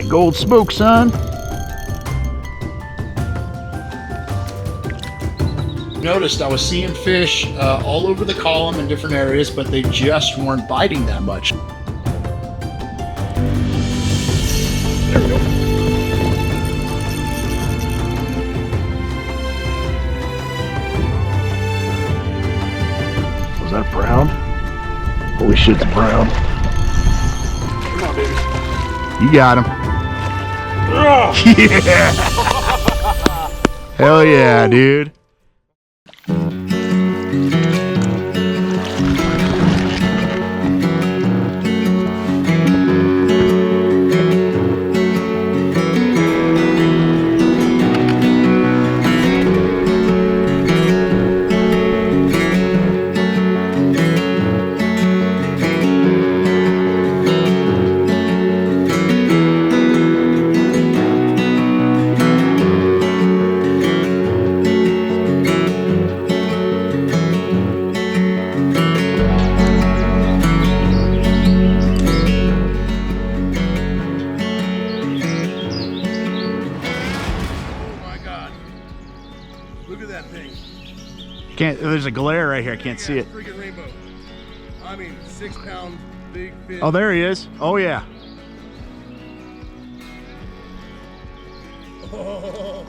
That gold smoke, son. Noticed I was seeing fish all over the column in different areas, but they just weren't biting that much. There we go. Was that a brown? Holy shit, it's a brown. Come on, baby. You got him. Yeah. Hell yeah, dude. Look at that thing. Can't. There's a glare right here. I can't see it. Freaking rainbow. I mean, 6 pound big fish. Oh, there he is. Oh yeah. Oh.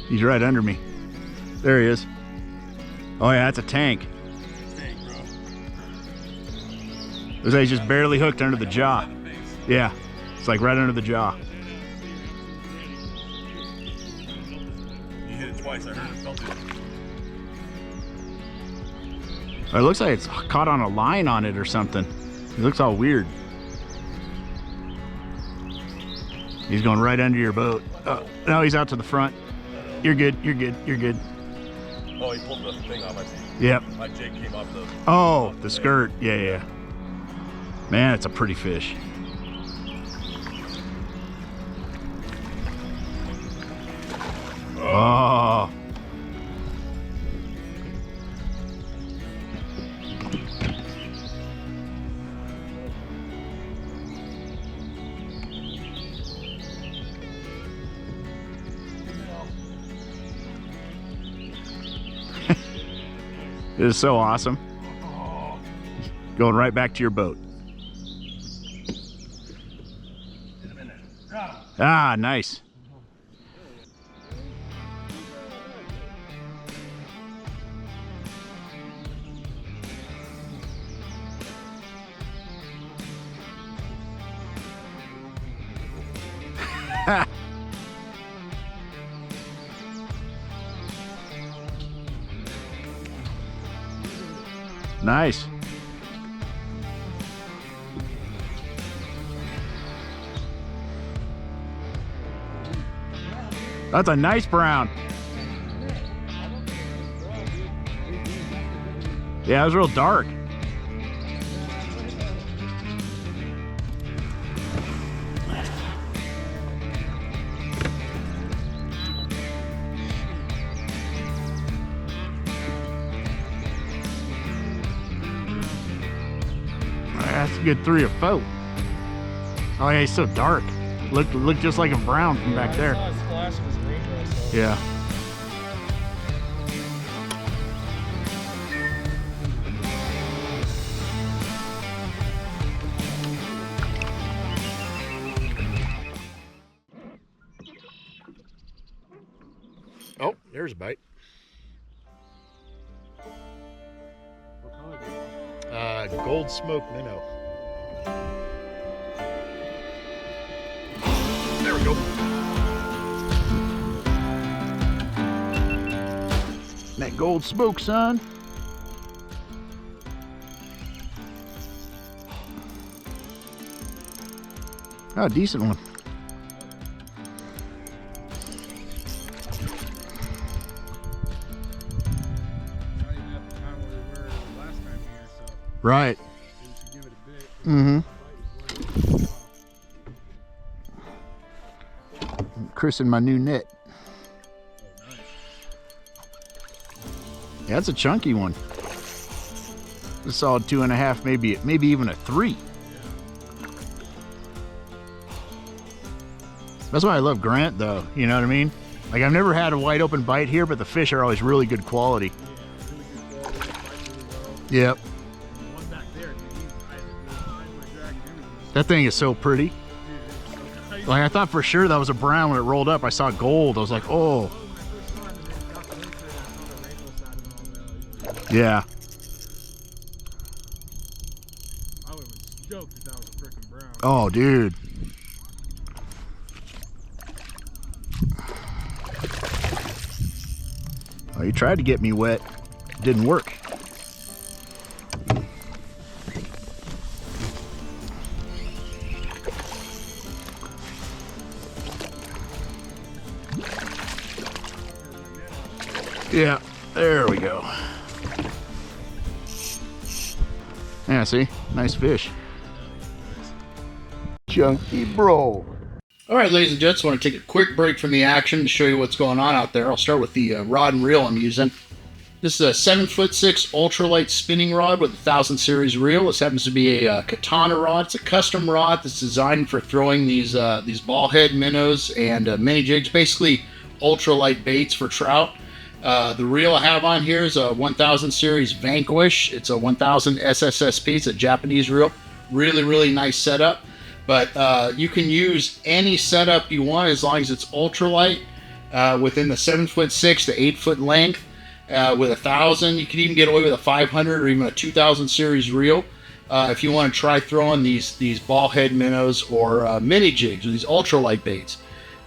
He's right under me. There he is. Oh yeah, that's a tank. Tank, bro. Looks like he's just barely hooked under the jaw. Yeah, it's like right under the jaw. You hit it twice. I heard it. Felt it. It looks like it's caught on a line on it or something. It looks all weird. He's going right under your boat. Oh, no, he's out to the front. You're good. You're good. You're good. Oh, he pulled the thing off. I see. Yep. My jig came off the. Oh, the skirt. Yeah, yeah. Man, it's a pretty fish. Oh. It is so awesome. Going right back to your boat. Ah, nice. Nice. That's a nice brown. Yeah, it was real dark. That's a good 3 or 4. Oh yeah, he's so dark. Look just like a brown from back there. Yeah. Oh, there's a bite. Gold smoke minnow. There we go. That gold smoke, son. Oh, a decent one. Right. Mm-hmm. christen my new net. Yeah, that's a chunky one. A solid 2.5, maybe even a 3. That's why I love Grant, though. You know what I mean? Like, I've never had a wide open bite here, but the fish are always really good quality. Yep. That thing is so pretty. Like, I thought for sure that was a brown when it rolled up. I saw gold. I was like, oh. Yeah. I would have stoked if that was a freaking brown. Oh, dude. Oh, he tried to get me wet. It didn't work. Yeah, there we go. Yeah, see? Nice fish. Chunky bro. All right, ladies and gents, I want to take a quick break from the action to show you what's going on out there. I'll start with the rod and reel I'm using. This is a 7'6" ultralight spinning rod with a 1000 series reel. This happens to be a katana rod. It's a custom rod that's designed for throwing these ball head minnows and mini jigs, basically ultralight baits for trout. The reel I have on here is a 1000 series Vanquish. It's a 1000 SSSP. It's a Japanese reel. Really, really nice setup. But you can use any setup you want as long as it's ultralight within the 7'6" to 8 foot length. With 1000, you can even get away with a 500 or even a 2000 series reel. If you want to try throwing these ball head minnows or mini jigs or these ultralight baits.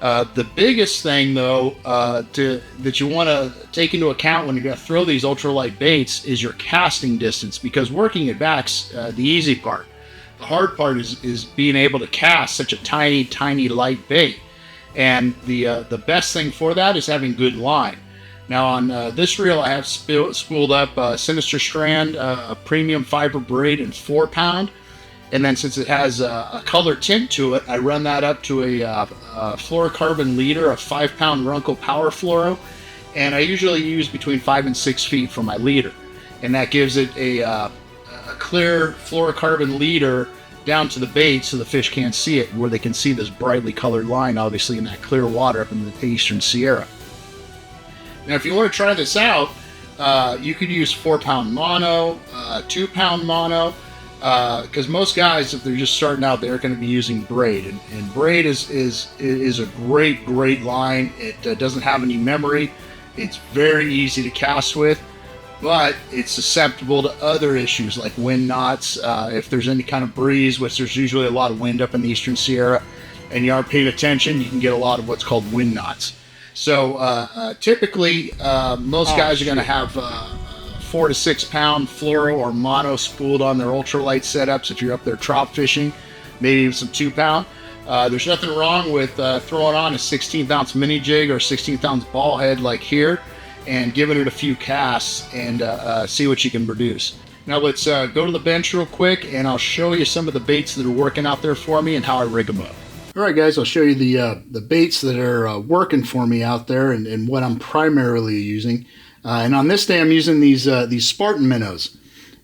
The biggest thing, though, that you want to take into account when you're going to throw these ultralight baits is your casting distance, because working it back's the easy part. The hard part is being able to cast such a tiny, tiny light bait. And the best thing for that is having good line. Now on this reel, I have spooled up Sinister Strand, a premium fiber braid in 4-pound. And then since it has a color tint to it, I run that up to a fluorocarbon leader, a 5-pound Runkel Power Fluoro. And I usually use between 5 and 6 feet for my leader. And that gives it a clear fluorocarbon leader down to the bait so the fish can't see it, where they can see this brightly colored line, obviously, in that clear water up in the Eastern Sierra. Now, if you want to try this out, you could use 4-pound mono, 2-pound mono, because most guys, if they're just starting out, they're going to be using braid, and braid is a great line. It doesn't have any memory. It's very easy to cast with, but it's susceptible to other issues like wind knots. If there's any kind of breeze, which there's usually a lot of wind up in the Eastern Sierra, and you aren't paying attention, you can get a lot of what's called wind knots. So typically, most guys are going to have 4 to 6 pound fluoro or mono spooled on their ultralight setups if you're up there trout fishing, maybe even some 2-pound. There's nothing wrong with throwing on a 16th ounce mini jig or 16th ounce ball head like here and giving it a few casts and see what you can produce. Now let's go to the bench real quick, and I'll show you some of the baits that are working out there for me and how I rig them up. All right, guys, I'll show you the baits that are working for me out there and what I'm primarily using. And on this day, I'm using these Spartan minnows,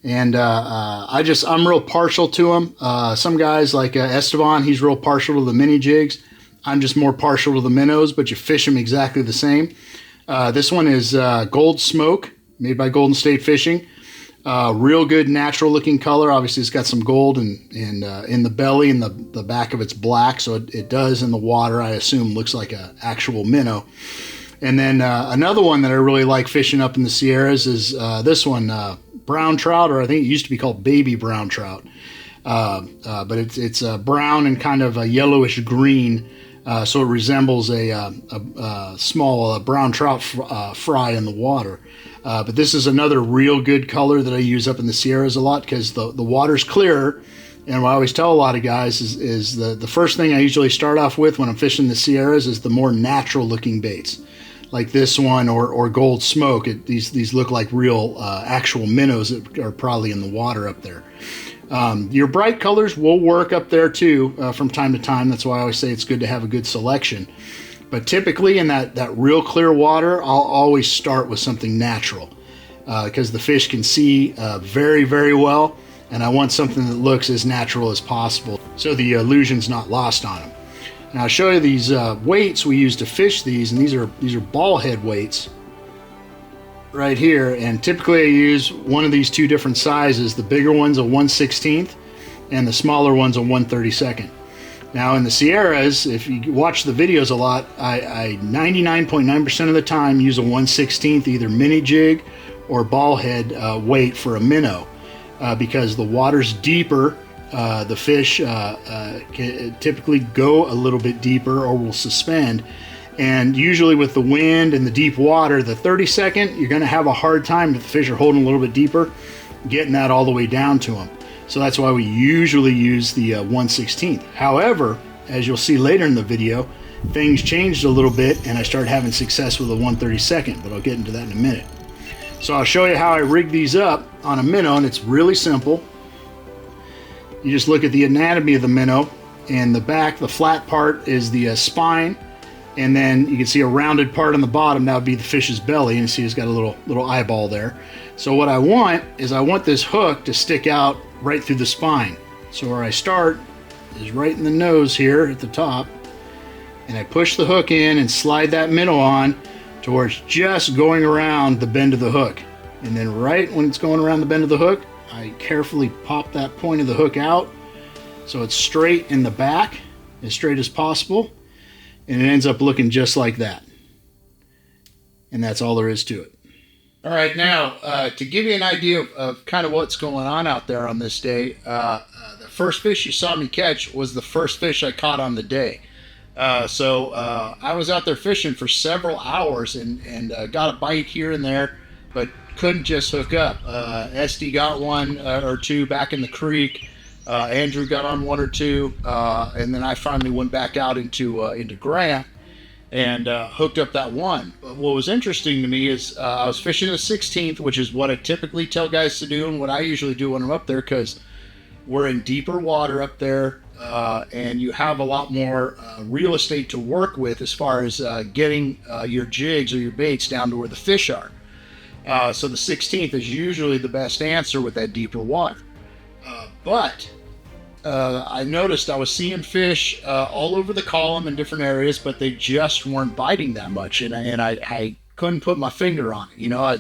and I'm real partial to them. Some guys like Esteban, he's real partial to the mini jigs. I'm just more partial to the minnows, but you fish them exactly the same. This one is Gold Smoke, made by Golden State Fishing. Real good natural looking color. Obviously it's got some gold in the belly, and the back of it's black, so it does in the water, I assume, looks like an actual minnow. And then another one that I really like fishing up in the Sierras is this one, brown trout, or I think it used to be called baby brown trout. But it's brown and kind of a yellowish green, so it resembles a small brown trout fry in the water. But this is another real good color that I use up in the Sierras a lot, because the water's clearer. And what I always tell a lot of guys is the first thing I usually start off with when I'm fishing the Sierras is the more natural looking baits, like this one or Gold Smoke. These look like real actual minnows that are probably in the water up there. Your bright colors will work up there too from time to time. That's why I always say it's good to have a good selection. But typically in that real clear water, I'll always start with something natural because the fish can see very, very well, and I want something that looks as natural as possible so the illusion's not lost on them. Now I'll show you these weights we use to fish these, and these are ball head weights right here, and typically I use one of these two different sizes. The bigger one's a 1/16 and the smaller one's a 1/32. Now in the Sierras, if you watch the videos a lot, I 99.9% of the time use a 1/16 either mini jig or ball head weight for a minnow because the water's deeper. The fish can typically go a little bit deeper or will suspend, and usually with the wind and the deep water, the 32nd, you're going to have a hard time if the fish are holding a little bit deeper getting that all the way down to them. So that's why we usually use the 1/16. However, as you'll see later in the video, things changed a little bit and I started having success with a 1/32, but I'll get into that in a minute. So I'll show you how I rig these up on a minnow, and it's really simple. You just look at the anatomy of the minnow, and the back, the flat part is the spine, and then you can see a rounded part on the bottom. That would be the fish's belly, and you see it's got a little eyeball there. So what I want is I want this hook to stick out right through the spine. So where I start is right in the nose here at the top, and I push the hook in and slide that minnow on to where it's just going around the bend of the hook. And then right when it's going around the bend of the hook, I carefully pop that point of the hook out so it's straight in the back, as straight as possible, and it ends up looking just like that. And that's all there is to it. All right, now to give you an idea of kind of what's going on out there on this day, the first fish you saw me catch was the first fish I caught on the day. So I was out there fishing for several hours and got a bite here and there, but couldn't just hook up. SD got one or two back in the creek. Andrew got on one or two, and then I finally went back out into Graham and hooked up that one. But what was interesting to me is I was fishing the 16th, which is what I typically tell guys to do and what I usually do when I'm up there, because we're in deeper water up there, and you have a lot more real estate to work with as far as getting your jigs or your baits down to where the fish are. So the 16th is usually the best answer with that deeper water. But I noticed I was seeing fish all over the column in different areas, but they just weren't biting that much, and I couldn't put my finger on it. You know,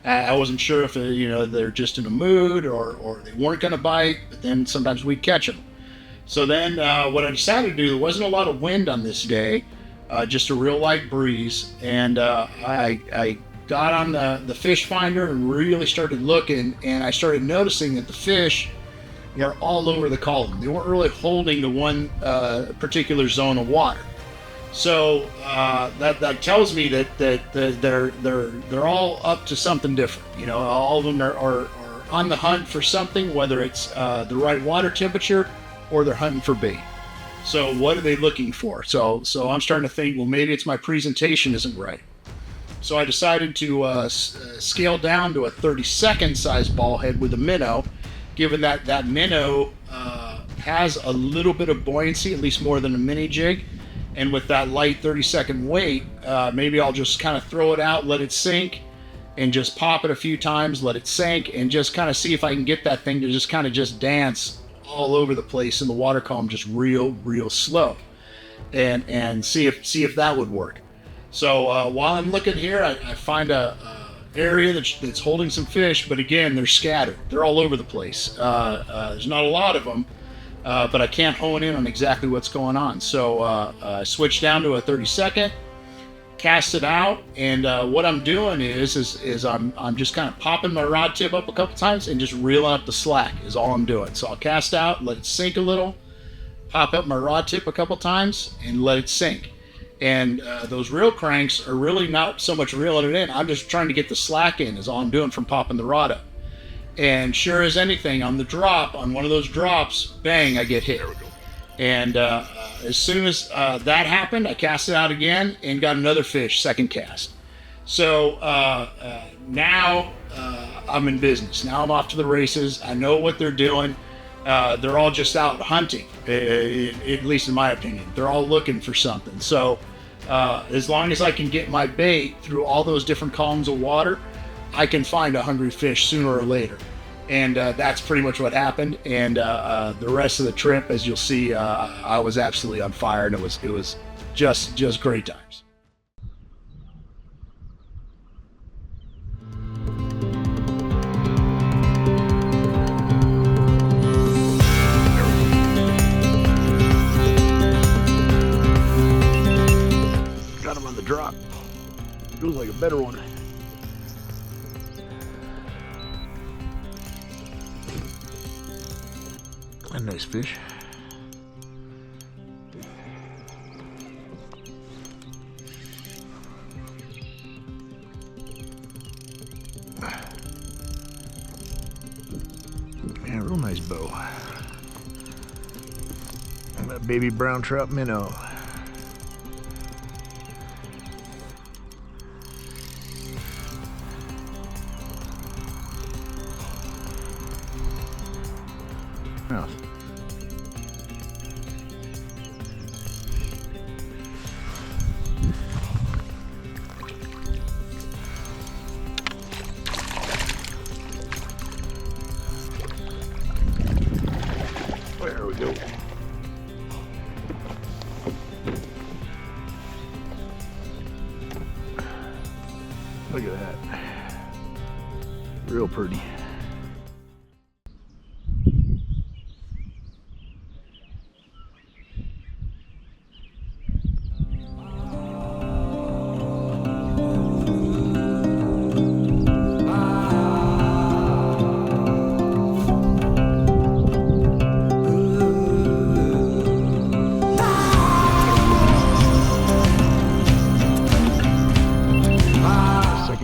I wasn't sure if they're just in a mood or they weren't going to bite, but then sometimes we'd catch them. So then what I decided to do, there wasn't a lot of wind on this day, just a real light breeze, and I got on the fish finder and really started looking, and I started noticing that the fish are all over the column. They weren't really holding to one particular zone of water. So that tells me that they're all up to something different. You know, all of them are on the hunt for something, whether it's the right water temperature or they're hunting for bait. So what are they looking for? So I'm starting to think, well, maybe it's my presentation isn't right. So I decided to scale down to a 32nd size ball head with a minnow, given that minnow has a little bit of buoyancy, at least more than a mini jig. And with that light 32nd weight, maybe I'll just kind of throw it out, let it sink, and just pop it a few times, let it sink, and just kind of see if I can get that thing to just kind of just dance all over the place in the water column, just real slow, and see if that would work. So while I'm looking here, I find a area that's holding some fish, but again, they're scattered. They're all over the place. There's not a lot of them, but I can't hone in on exactly what's going on. So I switched down to a 32nd, cast it out, and what I'm doing is I'm just kind of popping my rod tip up a couple times and just reeling up the slack is all I'm doing. So I'll cast out, let it sink a little, pop up my rod tip a couple times, and let it sink. And those reel cranks are really not so much reeling it in. I'm just trying to get the slack in is all I'm doing from popping the rod up. And sure as anything, on the drop, on one of those drops, bang, I get hit. And as soon as that happened, I cast it out again and got another fish, second cast. So now I'm in business. Now I'm off to the races. I know what they're doing. They're all just out hunting, at least in my opinion. They're all looking for something. So As long as I can get my bait through all those different columns of water, I can find a hungry fish sooner or later. And that's pretty much what happened. And the rest of the trip, as you'll see, I was absolutely on fire, and it was just great times. Got him on the drop. Feels like a better one. A nice fish. Yeah, real nice bow. And that baby brown trout minnow. Mouth. There we go. Look at that. Real pretty.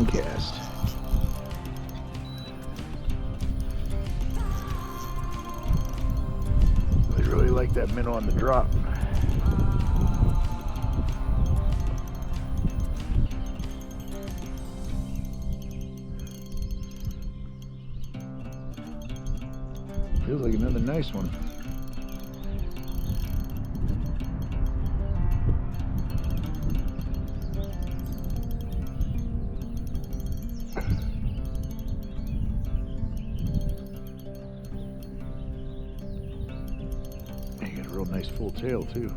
Cast. I really like that minnow on the drop. Feels like another nice one. Real nice full tail too.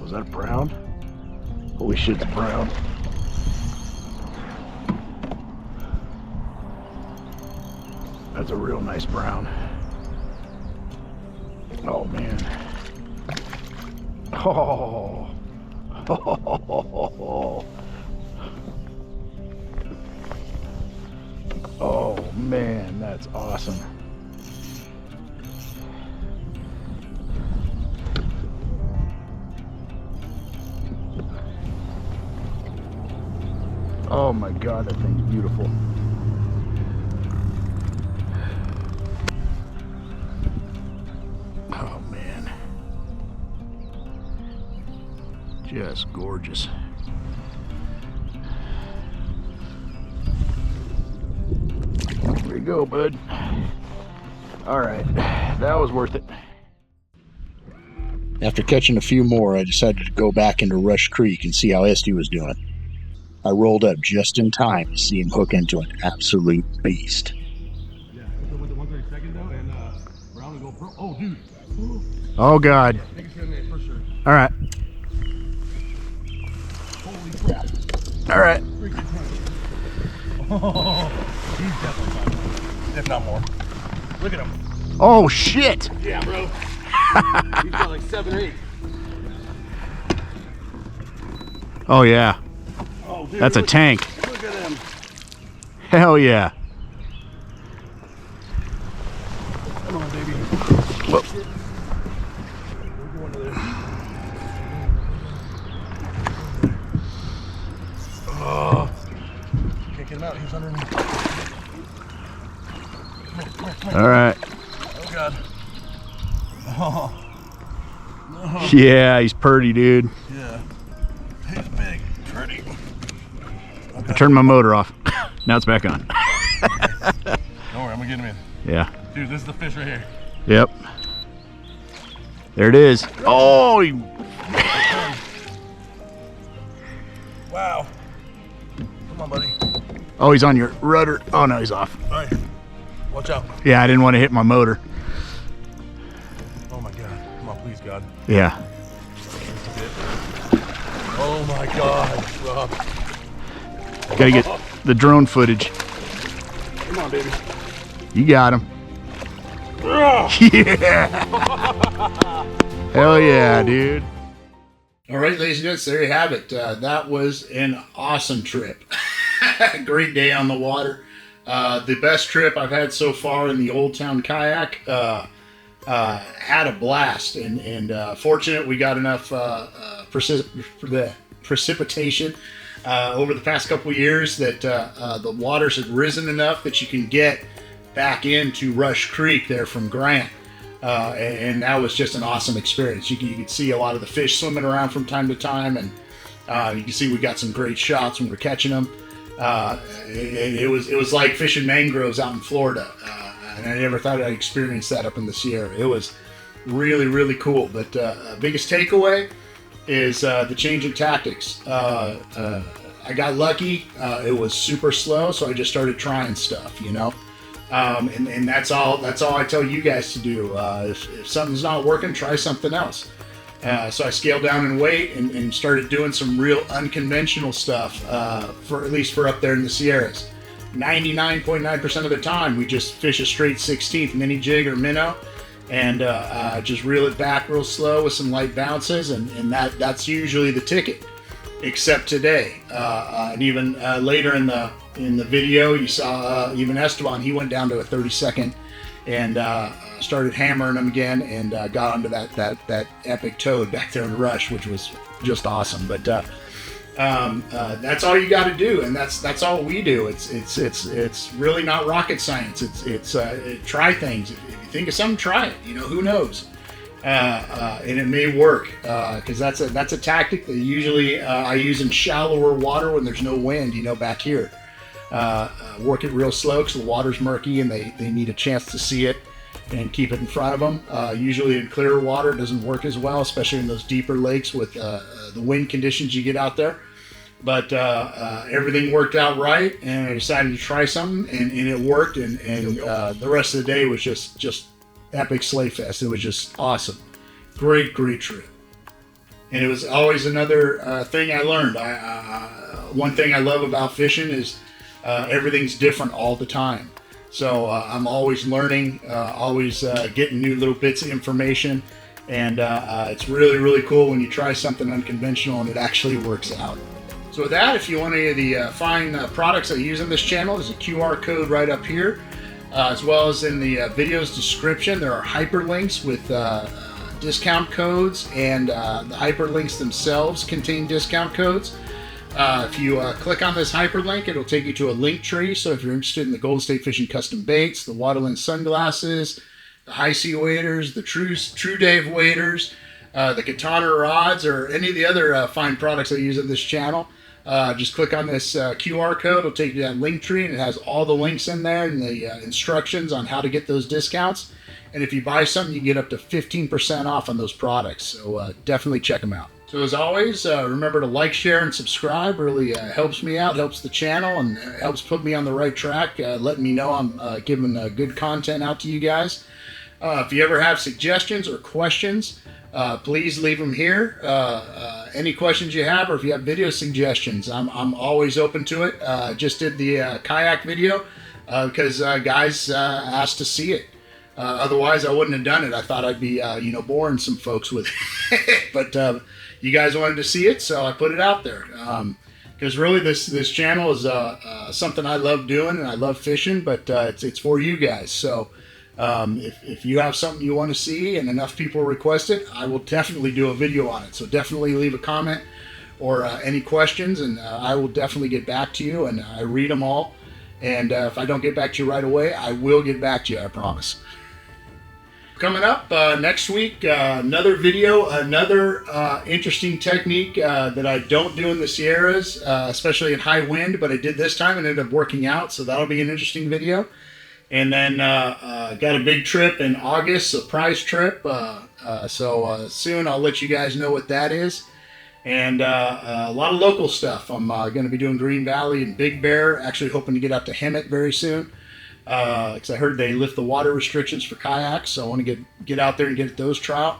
Was that a brown? Holy shit, it's brown. That's a real nice brown. Oh man. Oh. Oh man, that's awesome. Oh my God, that thing's beautiful. Just gorgeous. There you go, bud. All right, that was worth it. After catching a few more, I decided to go back into Rush Creek and see how Esty was doing. I rolled up just in time to see him hook into an absolute beast. Yeah, with the 132nd though, and round and go pro. Oh, dude. Oh God. Yeah, take a straight minute for sure. All right. Holy crap. All right. Freaking oh, he's definitely 5 pounds, if not more. Look at him. Oh shit. Yeah, bro. He's got like 7 or 8. Oh yeah. Oh, dude, That's a tank. Look at him. Hell yeah. Come on, baby. Whoa. We're going to there. Oh. Can't get him out. He's underneath. Come here, come here, come here. All right. Oh, God. Oh. Yeah, he's pretty, dude. Yeah. He's big. Pretty. I turned my motor off. Now it's back on. Don't worry, I'm gonna get him in. Yeah. Dude, this is the fish right here. Yep. There it is. Oh, Wow. Come on, buddy. oh, he's on your rudder. Oh no, he's off. All right. Watch out. Yeah, I didn't want to hit my motor. Oh my God. Come on, please, God. Yeah. Oh my God, Rob. Gotta get the drone footage. Come on, baby. You got him. Yeah. Hell yeah, dude. All right, ladies and gents, there you have it. That was an awesome trip. Great day on the water. The best trip I've had so far in the Old Town kayak. Had a blast, and fortunate we got enough precipitation over the past couple of years that the waters had risen enough that you can get back into Rush Creek there from Grant. And that was just an awesome experience. You could see a lot of the fish swimming around from time to time, and you can see we got some great shots when we're catching them. It was like fishing mangroves out in Florida, and I never thought I'd experience that up in the Sierra. It was really, really cool. But biggest takeaway is the change in tactics. I got lucky. It was super slow, so I just started trying stuff, you know. And that's all I tell you guys to do. If something's not working, try something else. So I scaled down in weight and started doing some real unconventional stuff, for at least for up there in the Sierras. 99.9% of the time, we just fish a straight 16th mini jig or minnow, and just reel it back real slow with some light bounces, and that's usually the ticket. Except today, and even later in the video, you saw even Esteban. He went down to a 32nd and started hammering them again, and got onto that epic toad back there in the Rush, which was just awesome. But that's all you got to do, and that's all we do. It's really not rocket science. It's try things. If you think of something, try it. You know, who knows? And it may work, because that's a tactic that usually I use in shallower water when there's no wind, you know, back here. Work it real slow because the water's murky and they need a chance to see it and keep it in front of them. Usually in clearer water it doesn't work as well, especially in those deeper lakes with the wind conditions you get out there. But everything worked out right, and I decided to try something, and it worked, and the rest of the day was just epic sleigh fest. It was just awesome. Great trip. And it was always another thing I learned. One thing I love about fishing is everything's different all the time. So I'm always learning, always getting new little bits of information. And it's really, really cool when you try something unconventional and it actually works out. So with that, if you want any of the fine products I use on this channel, there's a QR code right up here. As well as in the video's description, there are hyperlinks with discount codes, and the hyperlinks themselves contain discount codes. If you click on this hyperlink, it'll take you to a link tree. So if you're interested in the Golden State Fishing custom baits, the Waterland sunglasses, the high sea waders, the TRUDAVE waders, the katana rods, or any of the other fine products I use on this channel, just click on this QR code. It'll take you to that link tree, and it has all the links in there and the instructions on how to get those discounts. And if you buy something, you get up to 15% off on those products. So definitely check them out. So as always, remember to like, share, and subscribe. Really helps me out, helps the channel, and helps put me on the right track, letting me know I'm giving good content out to you guys. If you ever have suggestions or questions, please leave them here. Any questions you have, or if you have video suggestions, I'm always open to it. Just did the kayak video because guys asked to see it. Otherwise, I wouldn't have done it. I thought I'd be, boring some folks with it. But you guys wanted to see it, so I put it out there. Because really, this channel is something I love doing, and I love fishing, but it's for you guys. So if you have something you want to see and enough people request it, I will definitely do a video on it. So definitely leave a comment or any questions, and I will definitely get back to you, and I read them all. And if I don't get back to you right away, I will get back to you, I promise. coming up next week, another video, another interesting technique that I don't do in the Sierras, especially in high wind, but I did this time and ended up working out, so that'll be an interesting video. And then got a big trip in August, surprise trip, so soon I'll let you guys know what that is. And a lot of local stuff. I'm going to be doing Green Valley and Big Bear, actually hoping to get out to Hemet very soon. Because I heard they lift the water restrictions for kayaks, so I want to get out there and get those trout,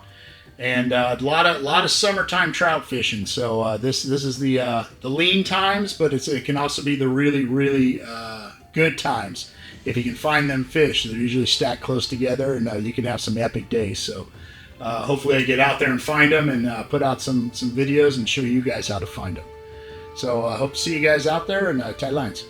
and a lot of summertime trout fishing. So this is the lean times, but it can also be the really good times if you can find them fish. They're usually stacked close together, and you can have some epic days. So hopefully I get out there and find them and put out some videos and show you guys how to find them. So I hope to see you guys out there, and tight lines.